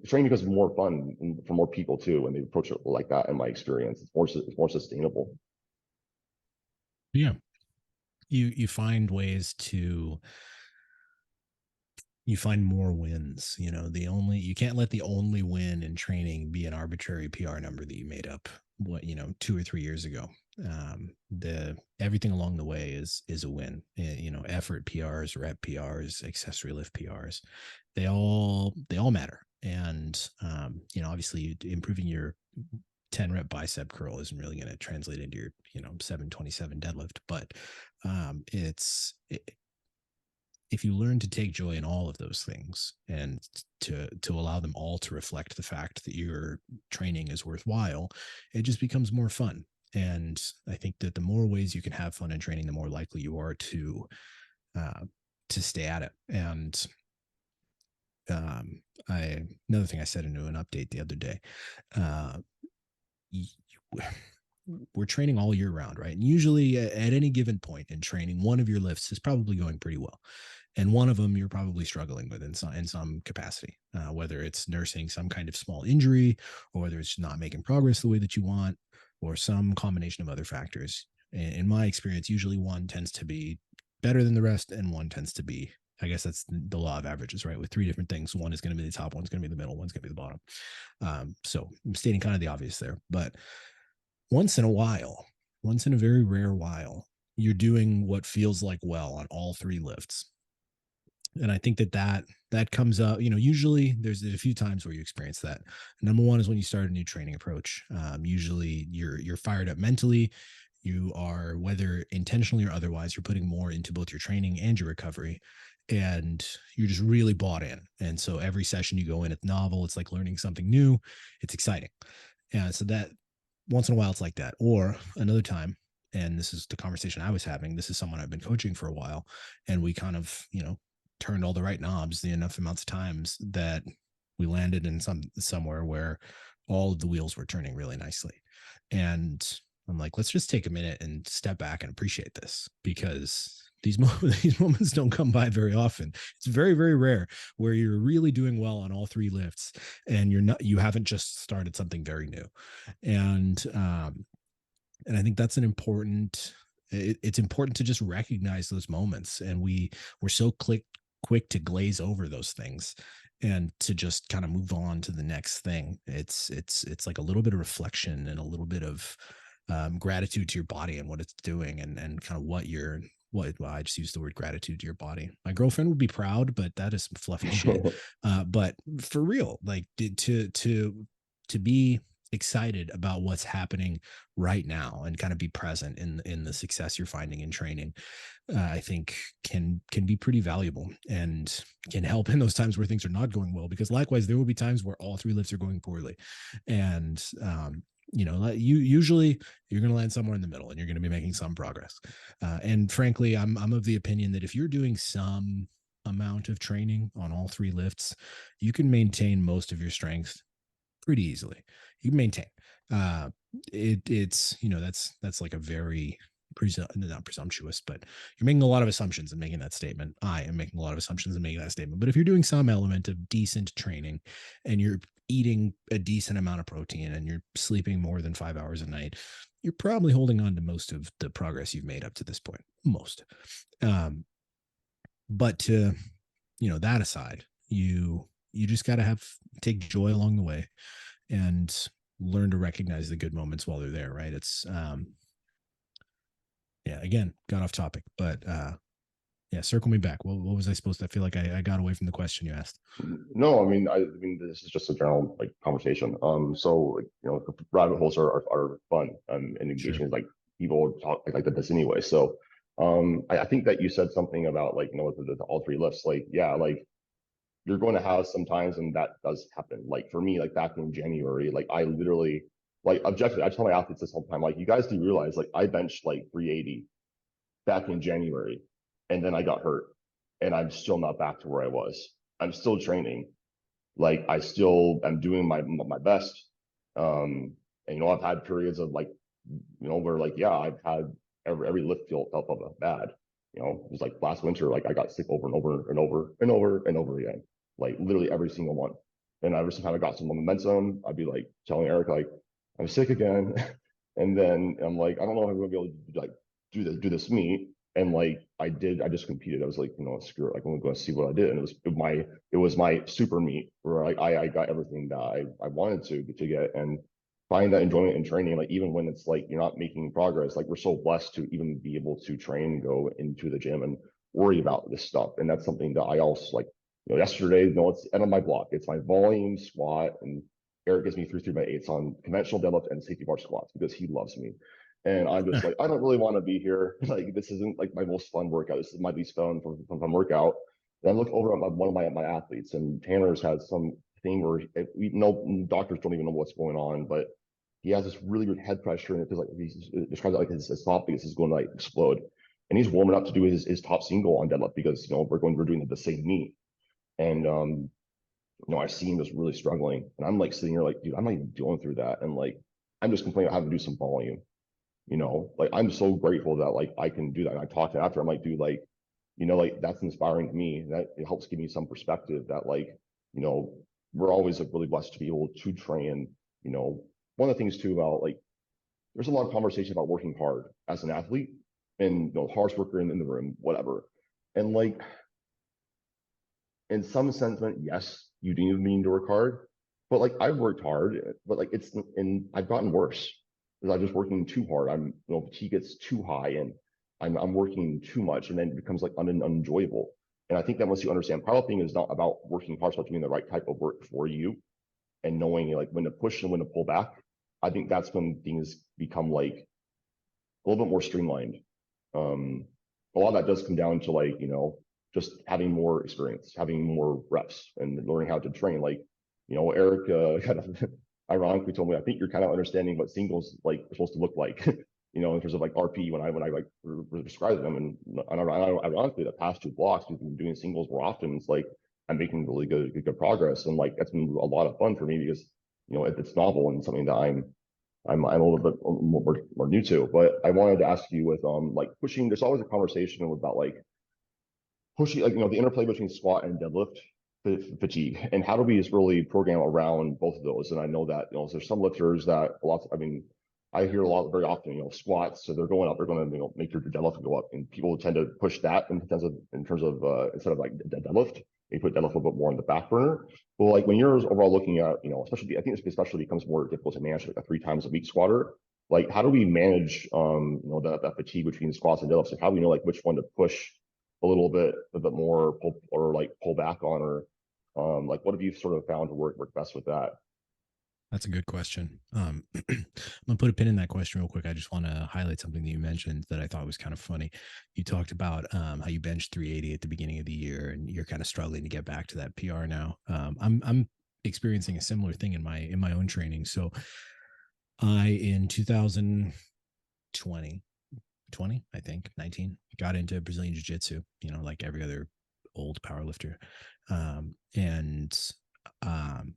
Training becomes more fun for more people too when they approach it like that. In my experience, it's more sustainable. Yeah. You find ways to you find more wins. You can't let the only win in training be an arbitrary PR number that you made up 2 or 3 years ago. The everything along the way is a win. Effort PRs, rep PRs, accessory lift PRs, they all matter. And obviously improving your 10 rep bicep curl isn't really going to translate into your 727 deadlift, but if you learn to take joy in all of those things and to allow them all to reflect the fact that your training is worthwhile, it just becomes more fun. And I think that the more ways you can have fun in training, the more likely you are uh, to stay at it. And another thing I said into an update the other day, uh, we're training all year round, right? And usually at any given point in training, one of your lifts is probably going pretty well. And one of them you're probably struggling with in some capacity, whether it's nursing some kind of small injury, or whether it's not making progress the way that you want, or some combination of other factors. In my experience, usually one tends to be better than the rest, and one tends to be, I guess that's the law of averages, right? With three different things, one is going to be the top, one's going to be the middle, one's going to be the bottom. So I'm stating kind of the obvious there, but once in a while, once in a very rare while, you're doing what feels like well on all three lifts. And I think that comes up, usually there's a few times where you experience that. Number one is when you start a new training approach. Usually you're fired up mentally. You are, whether intentionally or otherwise, you're putting more into both your training and your recovery, and you're just really bought in. And so every session you go in, it's novel. It's like learning something new. It's exciting. And so that once in a while it's like that. Or another time, and this is the conversation I was having, this is someone I've been coaching for a while, and we kind of, turned all the right knobs the enough amounts of times that we landed in somewhere where all of the wheels were turning really nicely. And I'm like, let's just take a minute and step back and appreciate this, because these moments don't come by very often. It's very, very rare where you're really doing well on all three lifts and you haven't just started something very new. And I think that's it's important to just recognize those moments. And we're so quick to glaze over those things and to just kind of move on to the next thing. It's like a little bit of reflection and a little bit of gratitude to your body and what it's doing, and kind of well, I just used the word gratitude to your body. My girlfriend would be proud, but that is some fluffy shit. But for real, like to be excited about what's happening right now and kind of be present in the success you're finding in training, I think can be pretty valuable and can help in those times where things are not going well, because likewise there will be times where all three lifts are going poorly. And usually you're going to land somewhere in the middle and you're going to be making some progress. And frankly, I'm of the opinion that if you're doing some amount of training on all three lifts, you can maintain most of your strength pretty easily. You can maintain. It's that's like a very not presumptuous, but you're making a lot of assumptions in making that statement. I am making a lot of assumptions in making that statement. But if you're doing some element of decent training and you're eating a decent amount of protein and you're sleeping more than 5 hours a night, you're probably holding on to most of the progress you've made up to this point. Most. But to, that aside, you just got to take joy along the way and learn to recognize the good moments while they're there. Right. It's, again, got off topic, but, circle me back. What was I supposed to? I feel like I got away from the question you asked. No, I mean, this is just a general like conversation. So like, rabbit holes are fun, and engaging Sure. is like people talk like this anyway. So, I think that you said something about like, with the all three lifts, like, yeah, like you're going to have some times, and that does happen. Like for me, like back in January, like I literally, like objectively, I tell my athletes this all the time, like you guys do realize, like I benched like 380 back in January, and then I got hurt, and I'm still not back to where I was. I'm still training, like I still am doing my best. And I've had periods of like, where like, yeah, I've had every lift felt bad. It was like last winter, like I got sick over and over and over and over and over again, like literally every single one. And every time I got some momentum, I'd be like telling Eric, like, I'm sick again. And then I'm like, I don't know if I'm gonna be able to like do this meet. And like I just competed. I was like, screw it. Like I'm gonna see what I did. And it was my super meet where I got everything that I wanted to get, and find that enjoyment in training. Like even when it's like you're not making progress, like we're so blessed to even be able to train and go into the gym and worry about this stuff. And that's something that I also like, yesterday, it's out of my block. It's my volume squat, and Eric gives me 3 3 by 8s on conventional deadlift and safety bar squats because he loves me. And I'm just like, I don't really want to be here. Like, this isn't like my most fun workout. This is my least fun workout. And I look over at one of my athletes, and Tanner's has some thing where we know doctors don't even know what's going on, but he has this really good head pressure, and it feels like he's describes it like his esophagus is going to like explode. And he's warming up to do his top single on deadlift because we're doing the same meet. And I see him just really struggling, and I'm like sitting here like, dude, I'm not even going through that, and like I'm just complaining about having to do some volume. Like I'm so grateful that like I can do that. And I talked to him after. I'm like, dude, like, like that's inspiring to me. That it helps give me some perspective that like, you know, we're always like really blessed to be able to train. You know, one of the things too about like there's a lot of conversation about working hard as an athlete and hardest worker in the room, whatever. And like in some sentiment, yes, you do need to work hard, but like I've worked hard, but like I've gotten worse because I'm just working too hard. Fatigue gets too high, and I'm working too much, and then it becomes like unenjoyable. And I think that once you understand powerlifting is not about working hard, it's about doing the right type of work for you and knowing like when to push and when to pull back. I think that's when things become like a little bit more streamlined. Um, a lot of that does come down to like, just having more experience, having more reps and learning how to train. Like, Eric kind of ironically told me, I think you're kind of understanding what singles like are supposed to look like, in terms of like RP when I like describe them. And ironically, the past two blocks, we've been doing singles more often. It's like I'm making really good progress. And like that's been a lot of fun for me because, it's novel and something that I'm a little bit more new to, but I wanted to ask you with like pushing. There's always a conversation about like pushing, like the interplay between squat and deadlift fatigue, and how do we just really program around both of those? And I know that there's some lifters that a lot. I mean, I hear a lot very often. Squats, so they're going up, they're going to make your deadlift go up, and people tend to push that in terms of instead of like deadlift, they put deadlift a little bit more on the back burner. Well, like when you're overall looking at, especially I think this especially becomes more difficult to manage like a 3 times a week squatter. Like, how do we manage that fatigue between squats and deadlifts? Like, how do we know like which one to push a bit more, pull back on, or like what have you sort of found to work best with that? That's a good question. I'm gonna put a pin in that question real quick. I just want to highlight something that you mentioned that I thought was kind of funny. You talked about how you benched 380 at the beginning of the year, and you're kind of struggling to get back to that PR now. I'm experiencing a similar thing in my own training. So I in 2020, I think 19, got into Brazilian Jiu Jitsu. Like every other old power lifter, and um,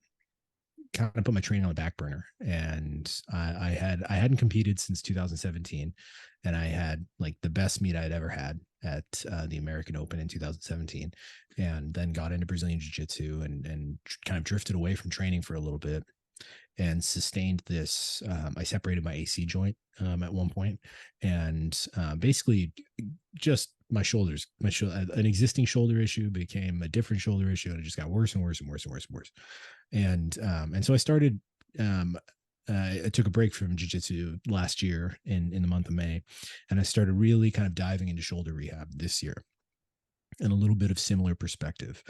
kind of put my training on the back burner. And I hadn't competed since 2017, and I had like the best meet I'd ever had at the American Open in 2017, and then got into Brazilian Jiu Jitsu and kind of drifted away from training for a little bit and sustained this. I separated my AC joint at one point, and basically just my shoulders, an existing shoulder issue became a different shoulder issue, and it just got worse and worse and worse and worse and worse. And so I started. I took a break from jiu-jitsu last year in the month of May, and I started really kind of diving into shoulder rehab this year, and a little bit of similar perspective.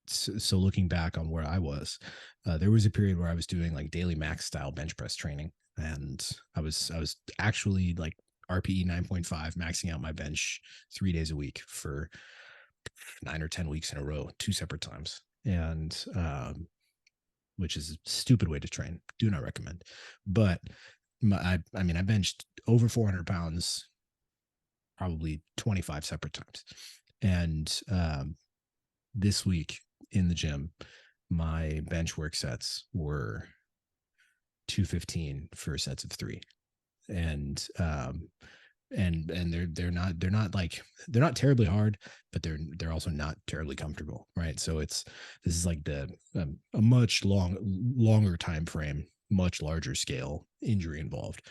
So looking back on where I was, there was a period where I was doing like daily max style bench press training, and I was actually like RPE 9.5, maxing out my bench 3 days a week for 9 or 10 weeks in a row, 2 separate times, and which is a stupid way to train. Do not recommend. But I mean, I benched over 400 pounds, probably 25 separate times, and this week in the gym, my bench work sets were 215 for sets of 3, and they're not terribly hard, but they're also not terribly comfortable, right? So this is like a much longer time frame, much larger scale injury involved,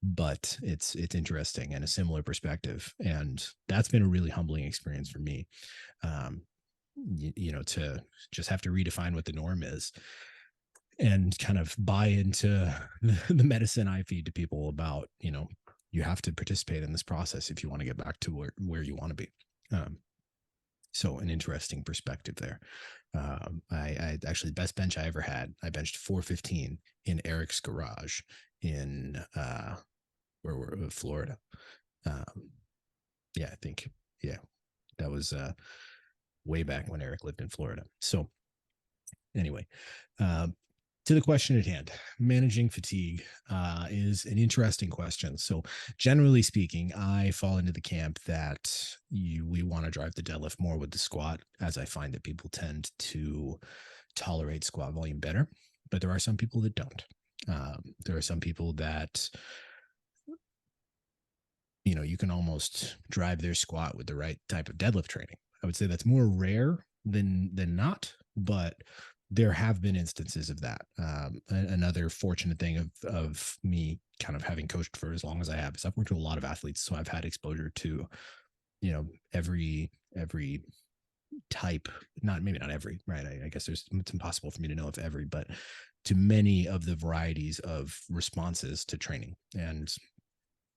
but it's interesting and a similar perspective, and that's been a really humbling experience for me. To just have to redefine what the norm is and kind of buy into the medicine I feed to people about, you have to participate in this process if you want to get back to where you want to be. So an interesting perspective there. I actually, best bench I ever had, I benched 415 in Eric's garage in where we're Florida. Yeah, I think, yeah, that was way back when Eric lived in Florida. So anyway, to the question at hand, managing fatigue is an interesting question. So, generally speaking, I fall into the camp that we want to drive the deadlift more with the squat, as I find that people tend to tolerate squat volume better. But there are some people that don't. There are some people that, you can almost drive their squat with the right type of deadlift training. I would say that's more rare than not, but there have been instances of that. Another fortunate thing of me kind of having coached for as long as I have is I've worked with a lot of athletes, so I've had exposure to every type. Not maybe not every, right? I guess it's impossible for me to know if every, but to many of the varieties of responses to training. And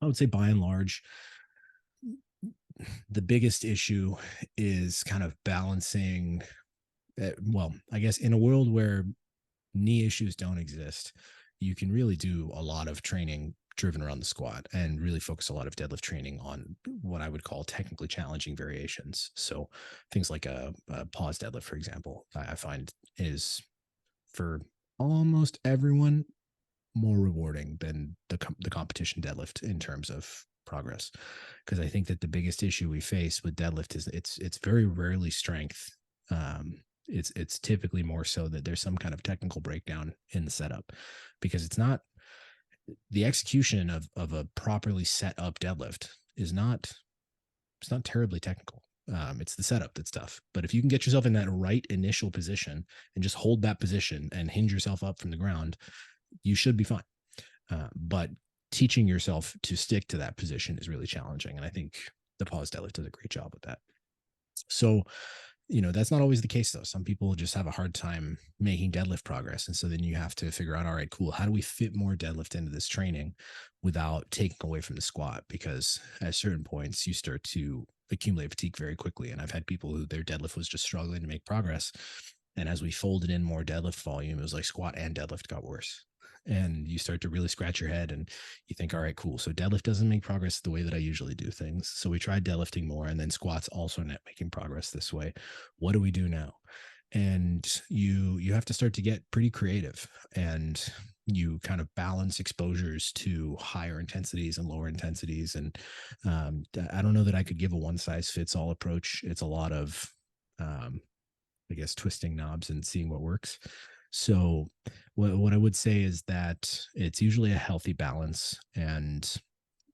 I would say by and large, the biggest issue is kind of balancing. Well, I guess in a world where knee issues don't exist, you can really do a lot of training driven around the squat and really focus a lot of deadlift training on what I would call technically challenging variations. So things like a pause deadlift, for example, I find is for almost everyone more rewarding than the competition deadlift in terms of progress, because I think that the biggest issue we face with deadlift is it's very rarely strength. It's typically more so that there's some kind of technical breakdown in the setup, because it's not the execution of a properly set up deadlift is not, it's not terribly technical. It's the setup that's tough. But if you can get yourself in that right initial position and just hold that position and hinge yourself up from the ground, you should be fine. But teaching yourself to stick to that position is really challenging. And I think the pause deadlift does a great job with that. So, that's not always the case though. Some people just have a hard time making deadlift progress. And so then you have to figure out, all right, cool. How do we fit more deadlift into this training without taking away from the squat? Because at certain points you start to accumulate fatigue very quickly. And I've had people who their deadlift was just struggling to make progress. And as we folded in more deadlift volume, it was like squat and deadlift got worse. And you start to really scratch your head and you think, all right, cool. So deadlift doesn't make progress the way that I usually do things. So we tried deadlifting more, and then squats also not making progress this way. What do we do now? And you have to start to get pretty creative, and you kind of balance exposures to higher intensities and lower intensities. And I don't know that I could give a one size fits all approach. It's a lot of, I guess, twisting knobs and seeing what works. So what I would say is that it's usually a healthy balance, and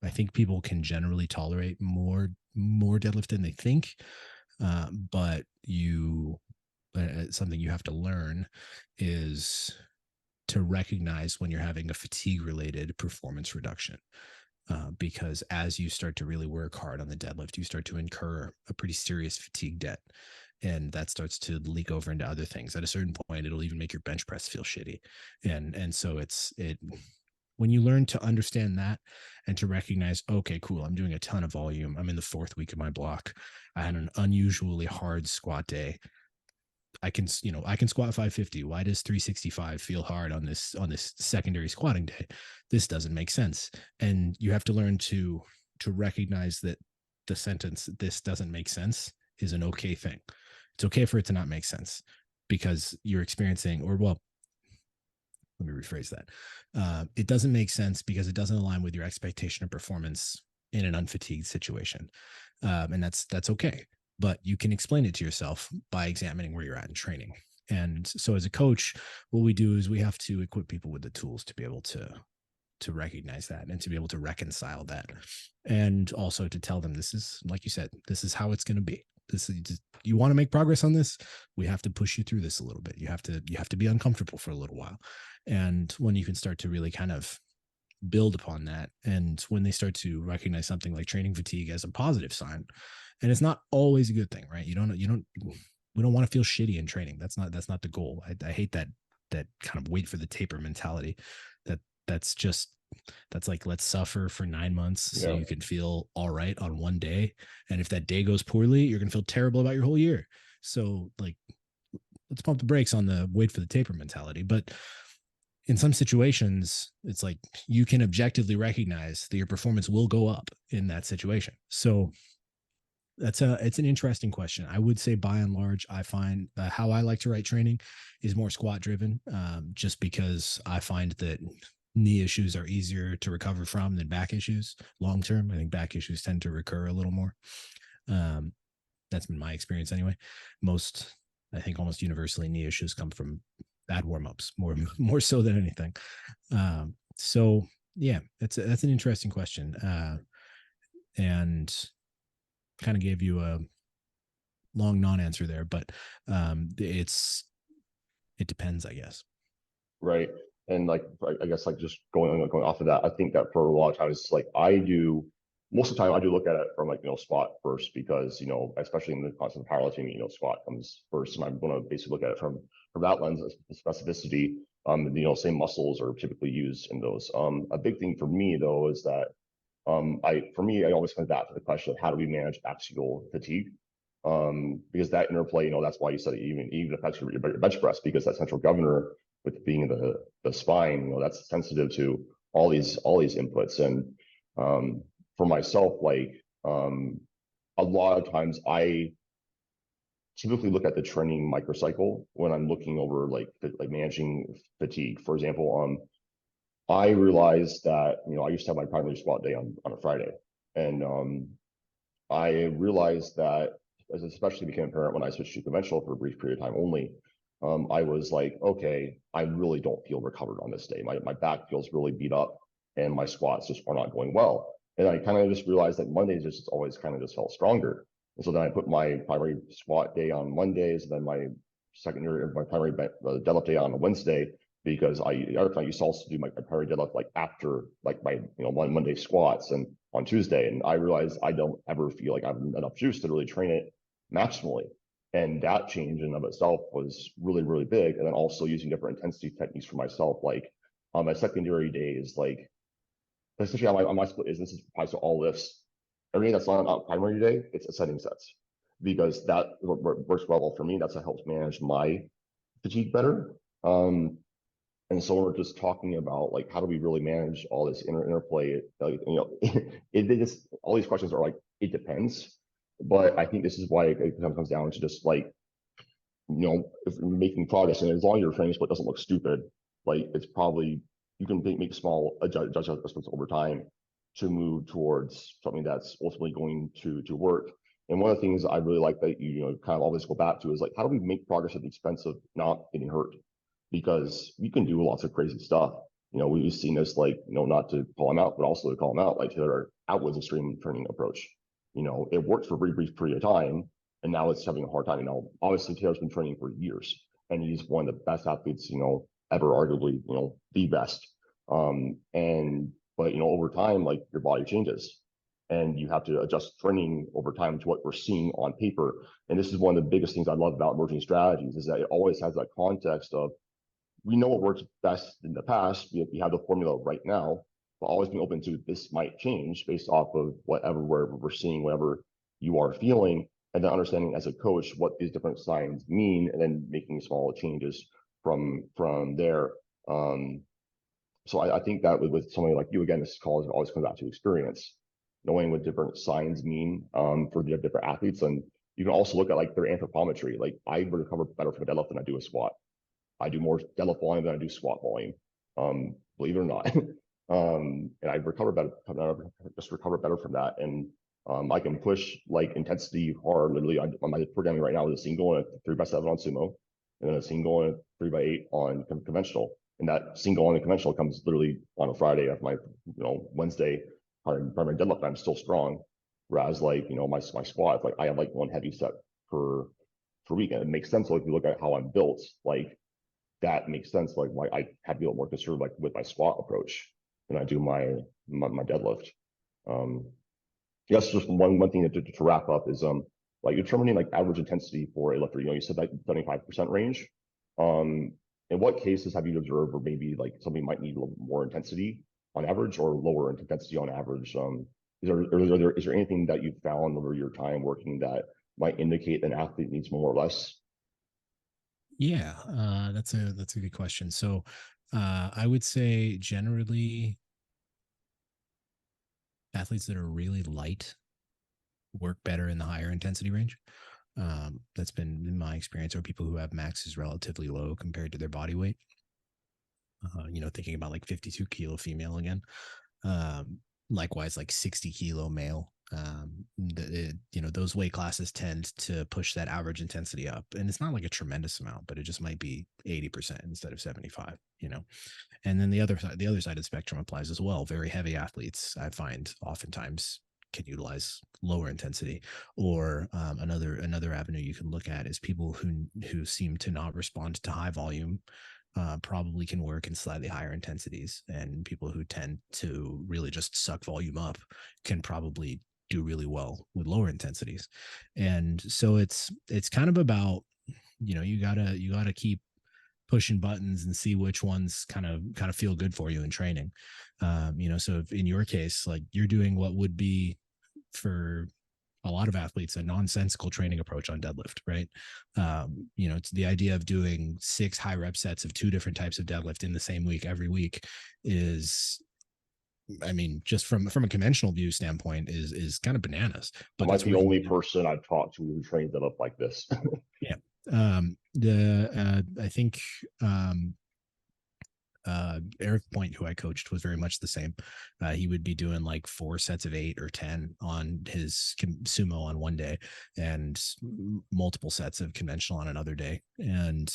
I think people can generally tolerate more deadlift than they think. But something you have to learn is to recognize when you're having a fatigue related performance reduction. Because as you start to really work hard on the deadlift, you start to incur a pretty serious fatigue debt. And that starts to leak over into other things. At a certain point, it'll even make your bench press feel shitty. And so when you learn to understand that and to recognize, okay, cool, I'm doing a ton of volume. I'm in the 4th week of my block. I had an unusually hard squat day. I can squat 550. Why does 365 feel hard on this secondary squatting day? This doesn't make sense. And you have to learn to recognize that the sentence, this doesn't make sense, is an okay thing. It's okay for it to not make sense, because you're experiencing, or well, let me rephrase that. It doesn't make sense because it doesn't align with your expectation of performance in an unfatigued situation. And that's okay. But you can explain it to yourself by examining where you're at in training. And so as a coach, what we do is we have to equip people with the tools to be able to recognize that and to be able to reconcile that. And also to tell them, this is, like you said, this is how it's going to be. This is, you want to make progress on this, we have to push you through this a little bit. You have to be uncomfortable for a little while. And when you can start to really kind of build upon that, and when they start to recognize something like training fatigue as a positive sign, and it's not always a good thing, right? We don't want to feel shitty in training. That's not the goal. I hate that kind of wait for the taper mentality. That's just that's like, let's suffer for 9 months so Yeah. you can feel all right on one day. And if that day goes poorly, you're going to feel terrible about your whole year. So like, let's pump the brakes on the wait for the taper mentality. But in some situations, it's like you can objectively recognize that your performance will go up in that situation. So it's an interesting question. I would say by and large, I find how I like to write training is more squat driven, just because I find that knee issues are easier to recover from than back issues long term. I think back issues tend to recur a little more. Um, that's been my experience anyway. I think almost universally, knee issues come from bad warm ups more so than anything. So yeah, that's an interesting question, and kind of gave you a long non-answer there, but it depends, I guess. Right. And like, I guess like just going off of that, I think that for a lot of times, like I do, most of the time I do look at it from like, squat first because, especially in the concept of powerlifting, squat comes first. And I'm going to basically look at it from that lens of specificity. Same muscles are typically used in those. A big thing for me though, is that for me, I always come back to the question of how do we manage axial fatigue? Because that interplay, that's why you said it even affects your bench press, because that central governor with being the spine, that's sensitive to all these inputs. And for myself, like a lot of times I typically look at the training microcycle when I'm looking over like managing fatigue. For example, I realized that I used to have my primary squat day on a Friday, and I realized that, as especially became apparent when I switched to conventional for a brief period of time only. I was like, okay, I really don't feel recovered on this day. My back feels really beat up, and my squats just are not going well. And I kind of just realized that Mondays just always kind of just felt stronger. And so then I put my primary squat day on Mondays, and then my primary deadlift day on a Wednesday, because I used to also do my primary deadlift like after like my Monday squats and on Tuesday, and I realized I don't ever feel like I have enough juice to really train it maximally. And that change in of itself was really, really big. And then also using different intensity techniques for myself, like on my secondary days, like essentially on my split is, this is applies to all lifts. Everything that's not on primary day, it's ascending sets, because that works well for me. That's what helps manage my fatigue better. And so we're just talking about like how do we really manage all this interplay? All these questions are like, it depends. But I think this is why it comes down to just like, if you're making progress, and as long as your training split doesn't look stupid, like it's probably, you can make small adjustments over time to move towards something that's ultimately going to work. And one of the things I really like that you kind of always go back to is like, how do we make progress at the expense of not getting hurt? Because you can do lots of crazy stuff. We've seen this, like, not to call them out, but also to call them out, like Taylor Atwood's extreme training approach. It worked for a very brief period of time, and now it's having a hard time. Obviously Taylor's been training for years, and he's one of the best athletes, ever, arguably, the best. But over time, like your body changes, and you have to adjust training over time to what we're seeing on paper. And this is one of the biggest things I love about emerging strategies, is that it always has that context of, we know what works best in the past. We have the formula right now, but always being open to this might change based off of whatever we're seeing, whatever you are feeling, and then understanding as a coach what these different signs mean, and then making small changes from there. So I think that with somebody like you, again, this call always comes out to experience, knowing what different signs mean for the different athletes. And you can also look at like their anthropometry. Like I recover better from a deadlift than I do a squat. I do more deadlift volume than I do squat volume, believe it or not. And I recover better from that. And I can push like intensity hard. Literally, on my programming right now is a single and a 3x7 on sumo, and then a single and a 3x8 on conventional. And that single on the conventional comes literally on a Friday after my Wednesday primary deadlift. I'm still strong. Whereas like my squat, like I have like one heavy set per week, and it makes sense. So if you look at how I'm built, like that makes sense. Like why I have to be a little more conservative, like with my squat approach than I do my deadlift. Yes, just one thing to wrap up is like determining like average intensity for a lifter. You said like 75% range. In what cases have you observed where maybe like somebody might need a little more intensity on average or lower intensity on average? Is there anything that you've found over your time working that might indicate an athlete needs more or less? Yeah, that's a good question. So I would say generally athletes that are really light work better in the higher intensity range. That's been in my experience, or people who have maxes relatively low compared to their body weight. Thinking about like 52 kilo female again. Likewise, like 60 kilo male. Those weight classes tend to push that average intensity up, and it's not like a tremendous amount, but it just might be 80% instead of 75. And then the other side of the spectrum applies as well. Very heavy athletes, I find, oftentimes can utilize lower intensity. Or another avenue you can look at is people who seem to not respond to high volume. Probably can work in slightly higher intensities, and people who tend to really just suck volume up can probably do really well with lower intensities. And so it's kind of about, you gotta keep pushing buttons and see which ones kind of feel good for you in training. So if in your case, like, you're doing what would be for a lot of athletes a nonsensical training approach on deadlift, right? It's the idea of doing 6 high rep sets of 2 different types of deadlift in the same week every week is, I mean, just from a conventional view standpoint, is kind of bananas. But Am I that's the working. only person I've talked to who trains that up like this? Yeah. The I think Eric Point, who I coached, was very much the same. He would be doing like 4 sets of 8 or 10 on his sumo on one day, and multiple sets of conventional on another day, and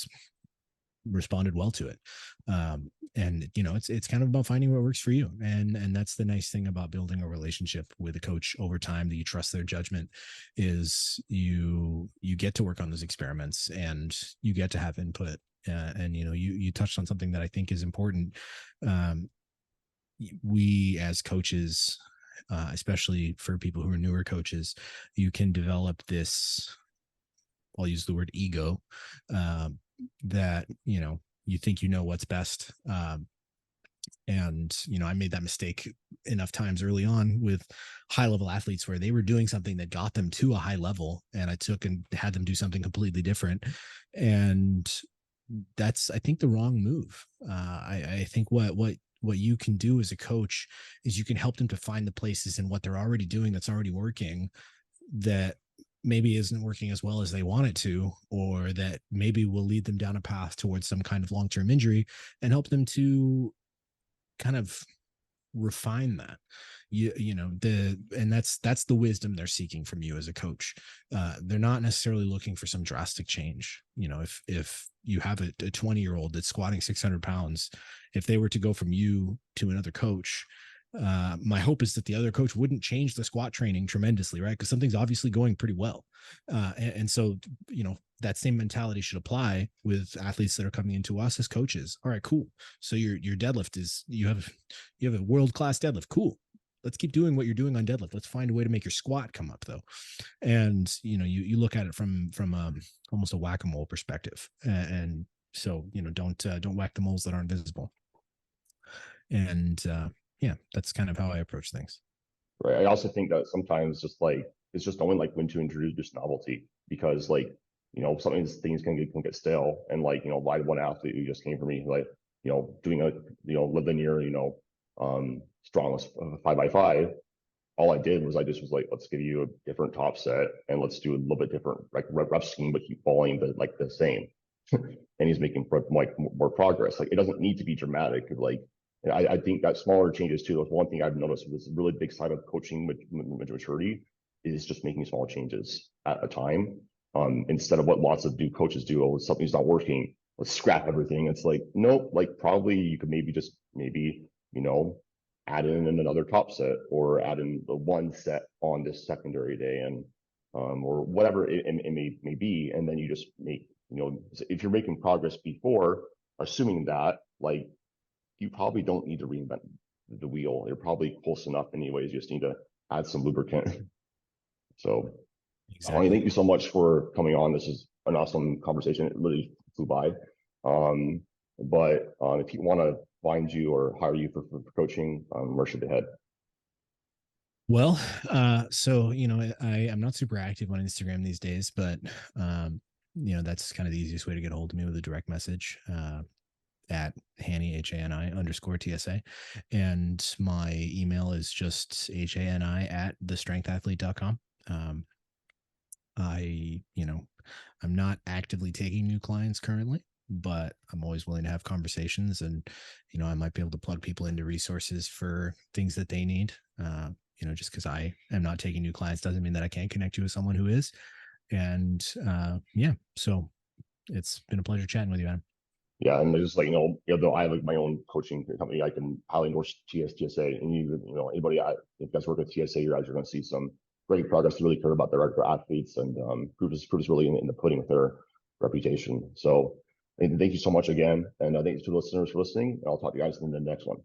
responded well to it. And it's kind of about finding what works for you. And that's the nice thing about building a relationship with a coach over time, that you trust their judgment, is you get to work on those experiments, and you get to have input. And you touched on something that I think is important. We as coaches, especially for people who are newer coaches, you can develop this, I'll use the word ego, that you think what's best. And I made that mistake enough times early on with high level athletes, where they were doing something that got them to a high level, and I took and had them do something completely different. And that's, I think, the wrong move. I think what you can do as a coach is you can help them to find the places in what they're already doing that's already working, that maybe isn't working as well as they want it to, or that maybe will lead them down a path towards some kind of long-term injury, and help them to kind of refine that. And that's the wisdom they're seeking from you as a coach. They're not necessarily looking for some drastic change. If you have a 20-year-old that's squatting 600 pounds, if they were to go from you to another coach, my hope is that the other coach wouldn't change the squat training tremendously, right? Because something's obviously going pretty well. And so, that same mentality should apply with athletes that are coming into us as coaches. All right, cool. So your deadlift is, you have a world-class deadlift. Cool. Let's keep doing what you're doing on deadlift. Let's find a way to make your squat come up, though. And, you look at it from almost a whack-a-mole perspective. And so, don't whack the moles that aren't visible. And, yeah, that's kind of how I approach things. Right. I also think that sometimes just like it's just knowing like when to introduce novelty, because like something things can get stale, and like by one athlete who just came for me, like doing a linear strong 5x5. All I did was I just was like, let's give you a different top set, and let's do a little bit different like rep scheme, but keep following the same. And he's making like more progress. Like, it doesn't need to be dramatic. Like, I think that smaller changes too. That's one thing I've noticed with this really big side of coaching with maturity, is just making small changes at a time. Instead of what lots of coaches do, oh, something's not working, let's scrap everything. It's like, nope, like probably you could maybe, add in another top set, or add in the one set on this secondary day, and or whatever it may be. And then you just make, if you're making progress before, assuming that, like, you probably don't need to reinvent the wheel. You're probably close enough anyways. You just need to add some lubricant. So, Hani, Exactly. thank you so much for coming on. This is an awesome conversation. It really flew by. But if you want to find you or hire you for coaching? Where should they head? Well, so I'm not super active on Instagram these days, but that's kind of the easiest way to get a hold of me, with a direct message at Hani, HANI _TSA. And my email is just HANI at thestrengthathlete.com. I'm not actively taking new clients currently, but I'm always willing to have conversations, and I might be able to plug people into resources for things that they need. Just because I am not taking new clients doesn't mean that I can't connect you with someone who is. And so it's been a pleasure chatting with you, Adam. Yeah, and just like though I have like my own coaching company, I can highly endorse TSA. And anybody, if you guys work with TSA, you guys are going to see some great progress. They really care about their athletes, and proof is really in the pudding with their reputation. So, thank you so much again, and thanks to the listeners for listening. I'll talk to you guys in the next one.